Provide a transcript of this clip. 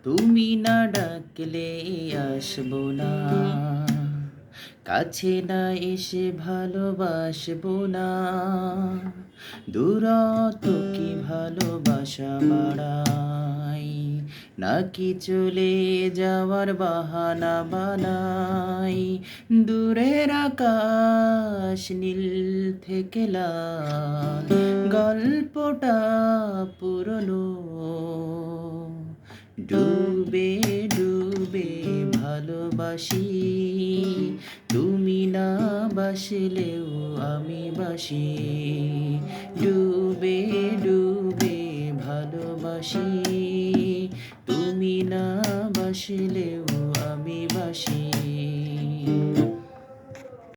তুমি না ডাকলে আসবো না, কাছে না এসে ভালোবাসবো না। দূরত্ব কি ভালোবাসা বাড়ায়, নাকি চলে যাওয়ার বাহানা বানাই? দূরের আকাশ নীল থেকে লাল, গল্পটা পুরনো। ডুবে ডুবে ভালোবাসি, তুমি না বাসলেও আমি বাসি। ডুবে ডুবে ভালোবাসি, তুমি না বাসলেও আমি বাসি।